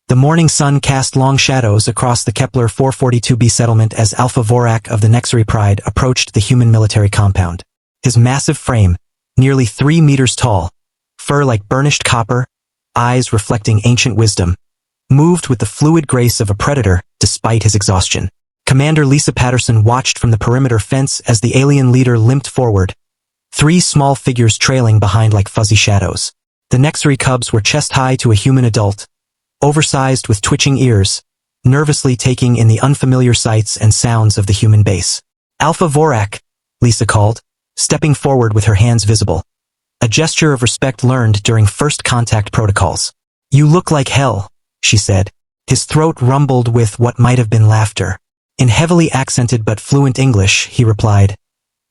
The morning sun cast long shadows across the Kepler 442b settlement as Alpha Vorac of the Nexari Pride approached the human military compound. His massive frame, nearly 3 meters tall, fur like burnished copper, eyes reflecting ancient wisdom, moved with the fluid grace of a predator despite his exhaustion. Commander Lisa Patterson watched from the perimeter fence as the alien leader limped forward, 3 small figures trailing behind like fuzzy shadows. The Nexari cubs were chest-high to a human adult, oversized with twitching ears, nervously taking in the unfamiliar sights and sounds of the human base. "Alpha Vorac," Lisa called, stepping forward with her hands visible, a gesture of respect learned during first contact protocols. "You look like hell," she said. His throat rumbled with what might have been laughter. In heavily accented but fluent English, he replied,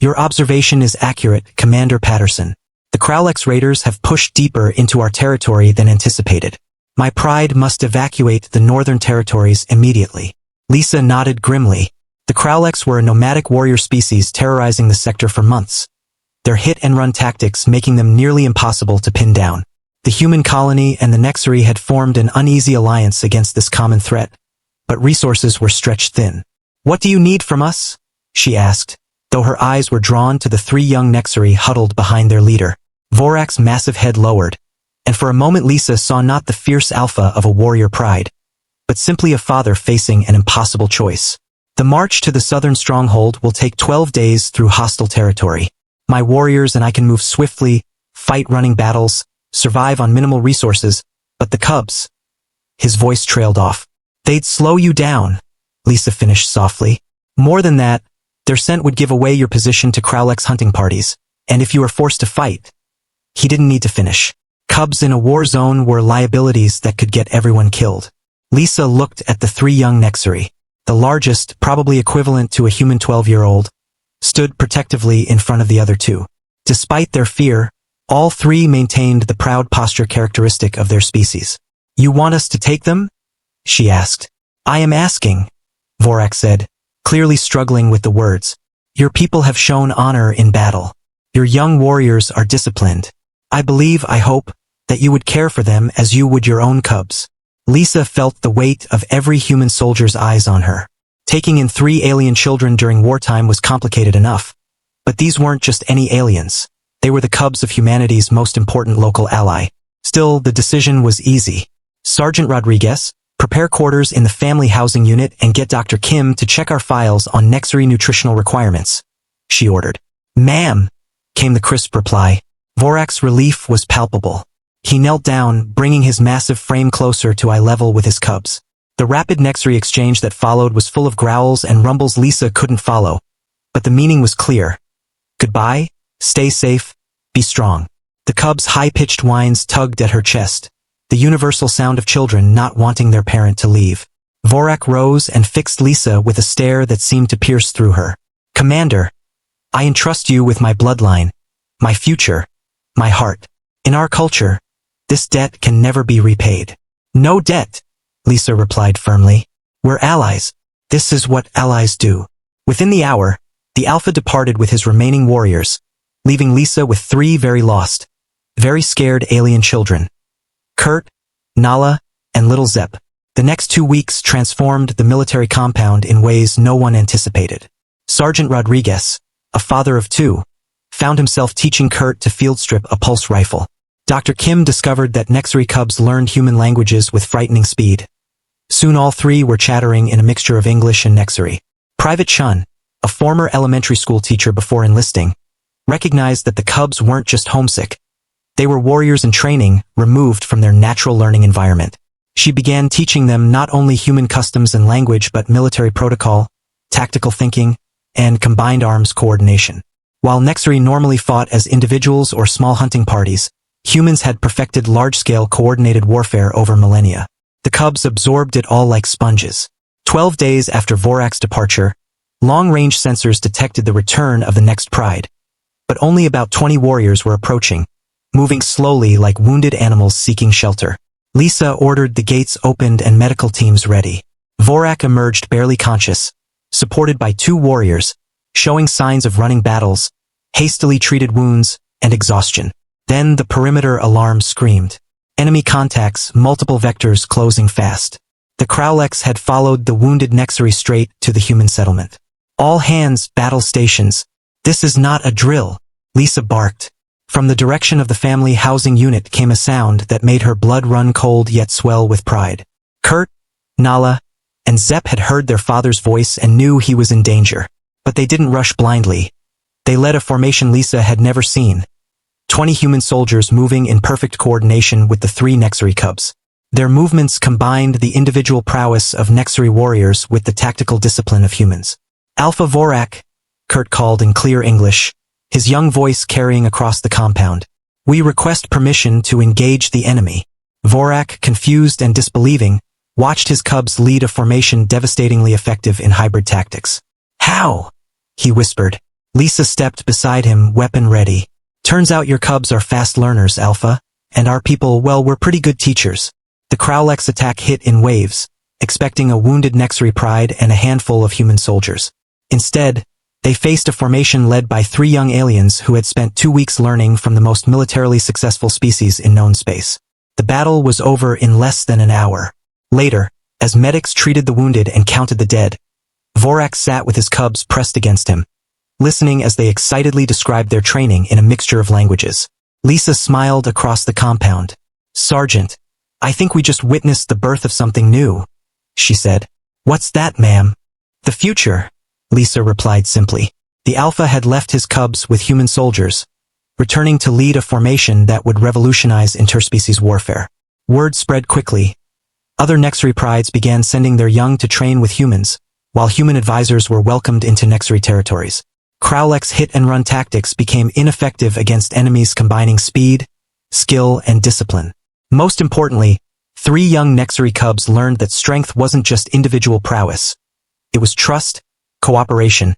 "Your observation is accurate, Commander Patterson. The Crowlex raiders have pushed deeper into our territory than anticipated. My pride must evacuate the northern territories immediately." Lisa nodded grimly. The Crowlex were a nomadic warrior species terrorizing the sector for months, their hit-and-run tactics making them nearly impossible to pin down. The human colony and the Nexari had formed an uneasy alliance against this common threat, but resources were stretched thin. "What do you need from us?" she asked, though her eyes were drawn to the 3 young Nexari huddled behind their leader. Vorac's massive head lowered, and for a moment Lisa saw not the fierce alpha of a warrior pride, but simply a father facing an impossible choice. "The march to the southern stronghold will take 12 days through hostile territory. My warriors and I can move swiftly, fight running battles, survive on minimal resources, but the cubs..." His voice trailed off. "They'd slow you down," Lisa finished softly. "More than that, their scent would give away your position to Crowlex hunting parties, and if you were forced to fight..." He didn't need to finish. Cubs in a war zone were liabilities that could get everyone killed. Lisa looked at the 3 young Nexari. The largest, probably equivalent to a human 12-year-old, stood protectively in front of the other 2. Despite their fear, all 3 maintained the proud posture characteristic of their species. "You want us to take them?" she asked. "I am asking," Vorac said, clearly struggling with the words. "Your people have shown honor in battle. Your young warriors are disciplined. I hope, that you would care for them as you would your own cubs." Lisa felt the weight of every human soldier's eyes on her. Taking in 3 alien children during wartime was complicated enough. But these weren't just any aliens. They were the cubs of humanity's most important local ally. Still, the decision was easy. "Sergeant Rodriguez, prepare quarters in the family housing unit and get Dr. Kim to check our files on Nexari nutritional requirements," she ordered. "Ma'am," came the crisp reply. Vorac's relief was palpable. He knelt down, bringing his massive frame closer to eye level with his cubs. The rapid Nexari exchange that followed was full of growls and rumbles Lisa couldn't follow, but the meaning was clear. Goodbye, stay safe, be strong. The cubs' high-pitched whines tugged at her chest, the universal sound of children not wanting their parent to leave. Vorac rose and fixed Lisa with a stare that seemed to pierce through her. "Commander, I entrust you with my bloodline, my future, my heart. In our culture, this debt can never be repaid." "No debt," Lisa replied firmly. "We're allies. This is what allies do." Within the hour, the Alpha departed with his remaining warriors, leaving Lisa with 3 very lost, very scared alien children. Kurt, Nala, and Little Zep. The next 2 weeks transformed the military compound in ways no one anticipated. Sergeant Rodriguez, a father of 2, found himself teaching Kurt to field strip a pulse rifle. Dr. Kim discovered that Nexari cubs learned human languages with frightening speed. Soon all 3 were chattering in a mixture of English and Nexari. Private Chun, a former elementary school teacher before enlisting, recognized that the cubs weren't just homesick. They were warriors in training, removed from their natural learning environment. She began teaching them not only human customs and language but military protocol, tactical thinking, and combined arms coordination. While Nexari normally fought as individuals or small hunting parties, humans had perfected large-scale coordinated warfare over millennia. The cubs absorbed it all like sponges. 12 days after Vorac's departure, long-range sensors detected the return of the next Pride. But only about 20 warriors were approaching, moving slowly like wounded animals seeking shelter. Lisa ordered the gates opened and medical teams ready. Vorac emerged barely conscious, supported by 2 warriors, showing signs of running battles, hastily treated wounds, and exhaustion. Then the perimeter alarm screamed. Enemy contacts, multiple vectors closing fast. The Crowlex had followed the wounded Nexari straight to the human settlement. All hands, battle stations. This is not a drill, Lisa barked. From the direction of the family housing unit came a sound that made her blood run cold yet swell with pride. Kurt, Nala, and Zep had heard their father's voice and knew he was in danger. But they didn't rush blindly. They led a formation Lisa had never seen. 20 human soldiers moving in perfect coordination with the 3 Nexari cubs. Their movements combined the individual prowess of Nexari warriors with the tactical discipline of humans. Alpha Vorac, Kurt called in clear English, his young voice carrying across the compound. We request permission to engage the enemy. Vorac, confused and disbelieving, watched his cubs lead a formation devastatingly effective in hybrid tactics. How? He whispered. Lisa stepped beside him, weapon ready. Turns out your cubs are fast learners, Alpha, and our people, well, we're pretty good teachers. The Crowlex attack hit in waves, expecting a wounded Nexari Pride and a handful of human soldiers. Instead, they faced a formation led by 3 young aliens who had spent 2 weeks learning from the most militarily successful species in known space. The battle was over in less than an hour. Later, as medics treated the wounded and counted the dead, Vorac sat with his cubs pressed against him, listening as they excitedly described their training in a mixture of languages. Lisa smiled across the compound. Sergeant, I think we just witnessed the birth of something new, she said. What's that, ma'am? The future, Lisa replied simply. The Alpha had left his cubs with human soldiers, returning to lead a formation that would revolutionize interspecies warfare. Word spread quickly. Other Nexari Prides began sending their young to train with humans, while human advisors were welcomed into Nexari territories. Crowlex hit-and-run tactics became ineffective against enemies combining speed, skill, and discipline. Most importantly, 3 young Nexari cubs learned that strength wasn't just individual prowess. It was trust, cooperation,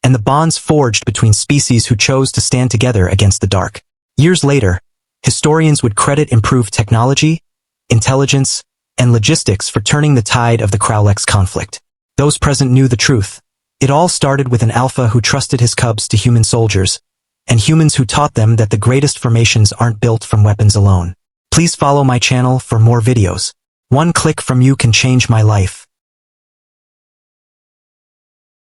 and the bonds forged between species who chose to stand together against the dark. Years later, historians would credit improved technology, intelligence, and logistics for turning the tide of the Crowlex conflict. Those present knew the truth. It all started with an Alpha who trusted his cubs to human soldiers, and humans who taught them that the greatest formations aren't built from weapons alone. Please follow my channel for more videos. One click from you can change my life.